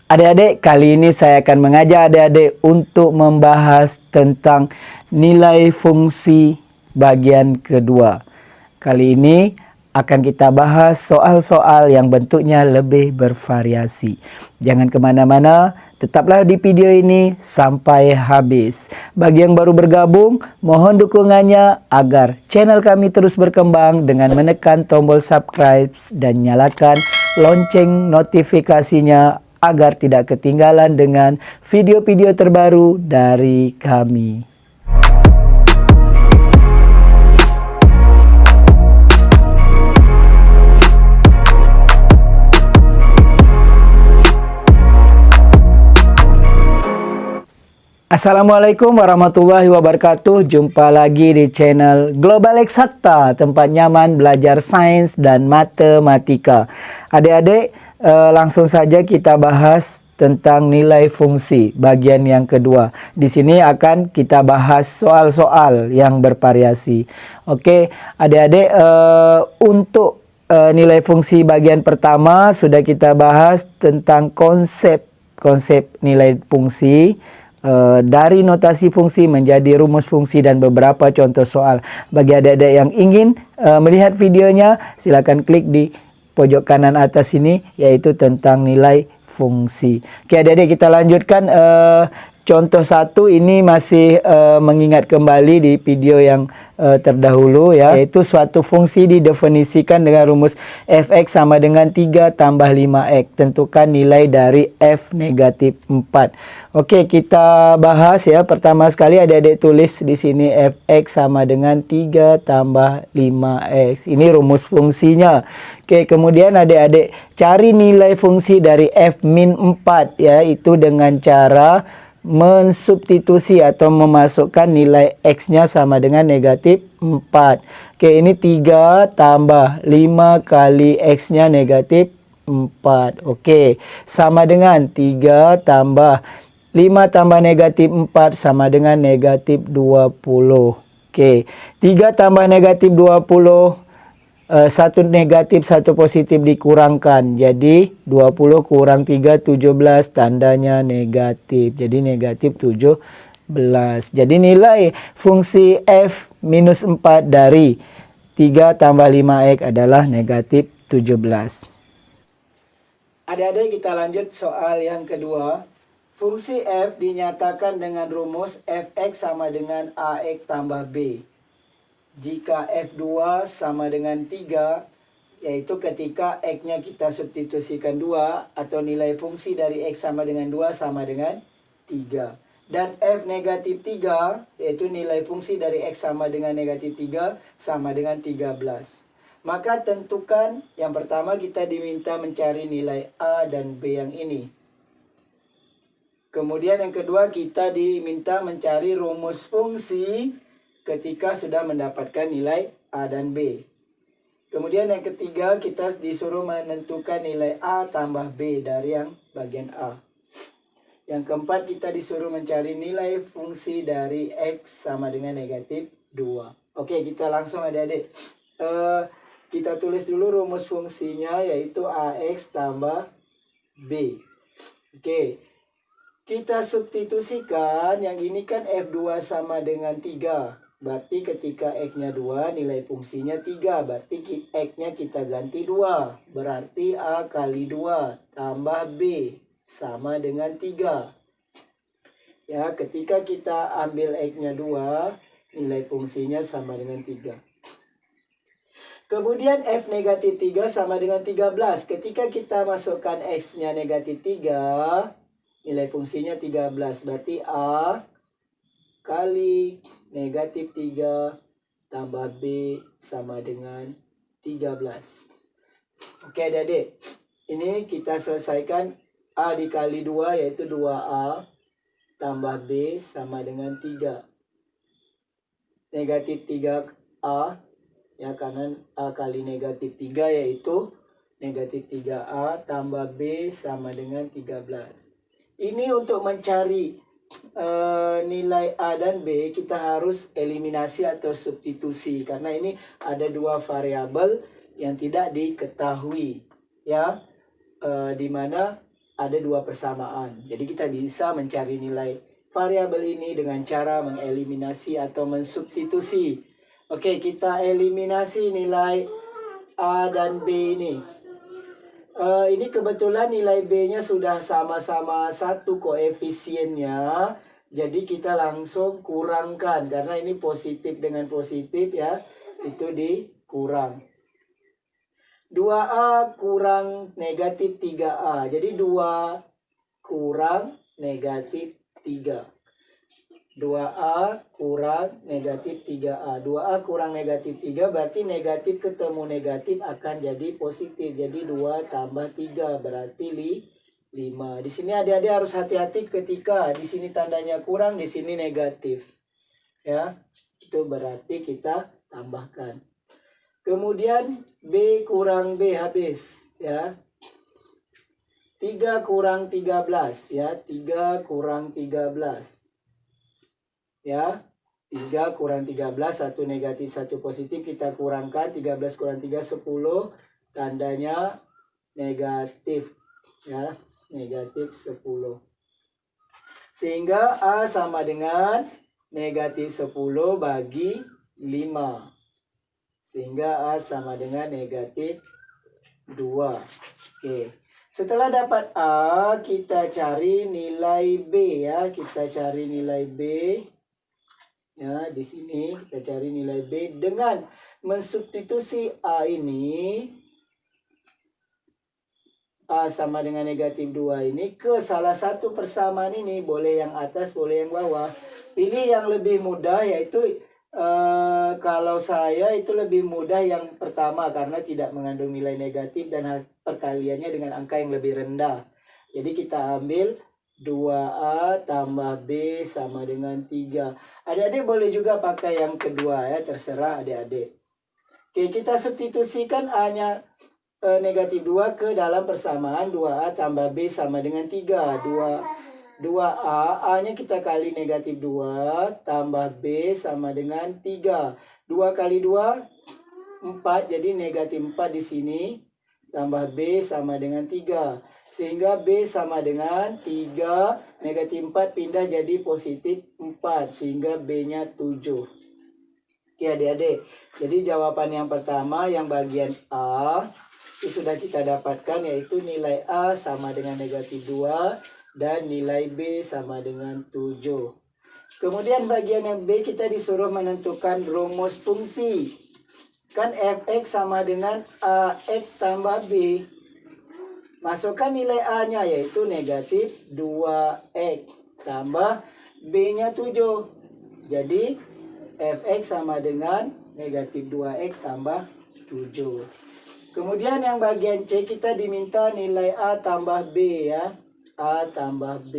Adik-adik, kali ini saya akan mengajak adik-adik untuk membahas tentang nilai fungsi bagian kedua. Kali ini akan kita bahas soal-soal yang bentuknya lebih bervariasi. Jangan kemana-mana, tetaplah di video ini sampai habis. Bagi yang baru bergabung, mohon dukungannya agar channel kami terus berkembang dengan menekan tombol subscribe dan nyalakan lonceng notifikasinya agar tidak ketinggalan dengan video-video terbaru dari kami. Assalamualaikum warahmatullahi wabarakatuh. Jumpa lagi di channel Global Eksakta, tempat nyaman belajar sains dan matematika. Adik-adik, langsung saja kita bahas tentang nilai fungsi bagian yang kedua. Di sini akan kita bahas soal-soal yang bervariasi. Oke, adik-adik, untuk nilai fungsi bagian pertama sudah kita bahas tentang konsep nilai fungsi. Dari notasi fungsi menjadi rumus fungsi dan beberapa contoh soal. Bagi adik-adik yang ingin melihat videonya, silakan klik di pojok kanan atas ini, yaitu tentang nilai fungsi. Oke adik-adik, kita lanjutkan. Contoh satu ini masih mengingat kembali di video yang terdahulu ya, yaitu suatu fungsi didefinisikan dengan rumus f(x) sama dengan 3 tambah 5x. Tentukan nilai dari f negatif 4. Oke, kita bahas ya. Pertama sekali adik-adik tulis di sini f(x) sama dengan 3 tambah 5x. Ini rumus fungsinya. Oke, kemudian adik-adik cari nilai fungsi dari f min 4 ya, itu dengan cara mensubstitusi atau memasukkan nilai x-nya sama dengan negatif 4. Oke, ini 3 tambah 5 kali x-nya negatif 4. Oke, sama dengan 3 tambah 5 tambah negatif 4 sama dengan negatif 20. Oke, 3 tambah negatif 20, satu negatif satu positif dikurangkan, jadi 20 kurang 3 17, tandanya negatif, jadi negatif 17. Jadi nilai fungsi f minus 4 dari 3 tambah 5x adalah negatif 17. Adik-adik, kita lanjut soal yang kedua. Fungsi f dinyatakan dengan rumus f(x) sama dengan ax tambah b. Jika f2 sama dengan 3, yaitu ketika x-nya kita substitusikan 2, atau nilai fungsi dari x sama dengan 2 sama dengan 3. Dan f negatif 3, yaitu nilai fungsi dari x sama dengan negatif 3, sama dengan 13. Maka tentukan, yang pertama kita diminta mencari nilai a dan b yang ini. Kemudian yang kedua kita diminta mencari rumus fungsi ketika sudah mendapatkan nilai a dan b. Kemudian yang ketiga kita disuruh menentukan nilai a tambah b dari yang bagian a. Yang keempat kita disuruh mencari nilai fungsi dari x sama dengan negatif 2. Oke, kita langsung adik-adik. Kita tulis dulu rumus fungsinya, yaitu ax tambah b. Oke, kita substitusikan. Yang ini kan f2 sama dengan 3. Berarti ketika x-nya 2, nilai fungsinya 3. Berarti x-nya kita ganti 2. Berarti a kali 2 tambah b sama dengan 3. Ya, ketika kita ambil x-nya 2, nilai fungsinya sama dengan 3. Kemudian f negatif 3 sama dengan 13. Ketika kita masukkan x-nya negatif 3, nilai fungsinya 13. Berarti a kali negatif 3 tambah b sama dengan 13. Oke adik-adik, ini kita selesaikan. A dikali 2 yaitu 2a tambah b sama dengan 3. Negatif 3a, ya, karena a kali negatif 3 yaitu negatif 3a tambah b sama dengan 13. Ini untuk mencari nilai a dan b, kita harus eliminasi atau substitusi, karena ini ada dua variabel yang tidak diketahui ya, di mana ada dua persamaan. Jadi kita bisa mencari nilai variabel ini dengan cara mengeliminasi atau mensubstitusi. Oke, kita eliminasi nilai A dan B ini. Ini kebetulan nilai B-nya sudah sama-sama satu koefisiennya. Jadi kita langsung kurangkan. Karena ini positif dengan positif ya. Itu dikurang. 2A kurang negatif 3A. Jadi 2 kurang negatif 3. 2A kurang negatif 3A. 2A kurang negatif 3 berarti negatif ketemu negatif akan jadi positif. Jadi 2 tambah 3 berarti 5. Di sini adik-adik harus hati-hati ketika di sini tandanya kurang, di sini negatif. Ya, itu berarti kita tambahkan. Kemudian B kurang B habis. Ya. 3 kurang 13. Ya, 3 kurang 13. Ya, 3 kurang 13, 1 negatif, 1 positif, kita kurangkan, 13 kurang 3, 10, tandanya negatif, ya, negatif 10. Sehingga A sama dengan negatif 10 bagi 5. Sehingga A sama dengan negatif 2. Oke. Setelah dapat A, kita cari nilai B ya, kita cari nilai B. Ya, di sini kita cari nilai B dengan mensubstitusi A ini. A sama dengan negatif 2 ini ke salah satu persamaan ini. Boleh yang atas, boleh yang bawah. Pilih yang lebih mudah, yaitu kalau saya itu lebih mudah yang pertama. Karena tidak mengandung nilai negatif dan perkaliannya dengan angka yang lebih rendah. Jadi kita ambil 2A tambah B sama dengan 3. Adik-adik boleh juga pakai yang kedua ya, terserah adik-adik. Oke, kita substitusikan A-nya negatif 2 ke dalam persamaan 2A tambah B sama dengan 3. 2A, A-nya kita kali negatif 2 tambah B sama dengan 3. 2 kali 2, 4, jadi negatif 4 di sini. Tambah B sama dengan 3. Sehingga B sama dengan 3, negatif 4 pindah jadi positif 4. Sehingga B-nya 7. Oke adik-adik. Jadi jawaban yang pertama yang bagian A itu sudah kita dapatkan, yaitu nilai A sama dengan negatif 2 dan nilai B sama dengan 7. Kemudian bagian yang B kita disuruh menentukan rumus fungsi. Kan fx sama dengan ax tambah b. Masukkan nilai a-nya yaitu negatif 2x tambah b-nya 7. Jadi fx sama dengan negatif 2x tambah 7. Kemudian yang bagian C kita diminta nilai a tambah b ya. A tambah b.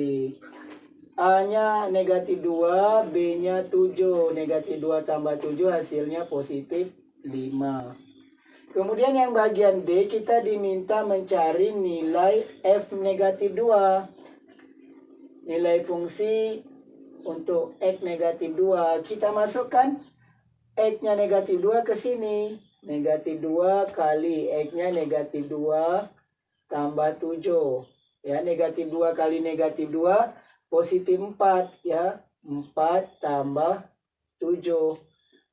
A-nya negatif 2, B-nya 7. Negatif 2 tambah 7 hasilnya positif 5. Kemudian yang bagian D kita diminta mencari nilai F negatif 2. Nilai fungsi untuk X negatif 2. Kita masukkan X-nya negatif 2 ke sini. Negatif 2 kali X-nya negatif 2 tambah 7. Ya, negatif 2 kali negatif 2 positif 4 ya. 4 tambah 7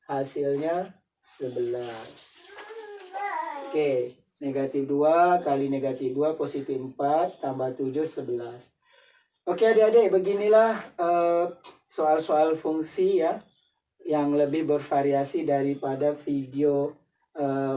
hasilnya 11. Oke, negatif 2 kali negatif 2 positif 4 tambah 7 11. Oke adik-adik, beginilah soal-soal fungsi ya yang lebih bervariasi daripada video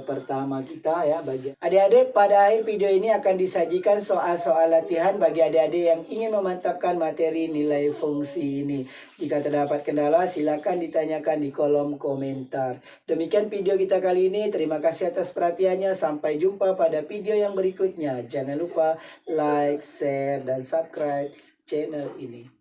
pertama kita ya. Bagi adik-adik, pada akhir video ini akan disajikan soal-soal latihan bagi adik-adik yang ingin memantapkan materi nilai fungsi ini. Jika terdapat kendala silakan ditanyakan di kolom komentar. Demikian video kita kali ini. Terima kasih atas perhatiannya. Sampai jumpa pada video yang berikutnya. Jangan lupa like, share, dan subscribe channel ini.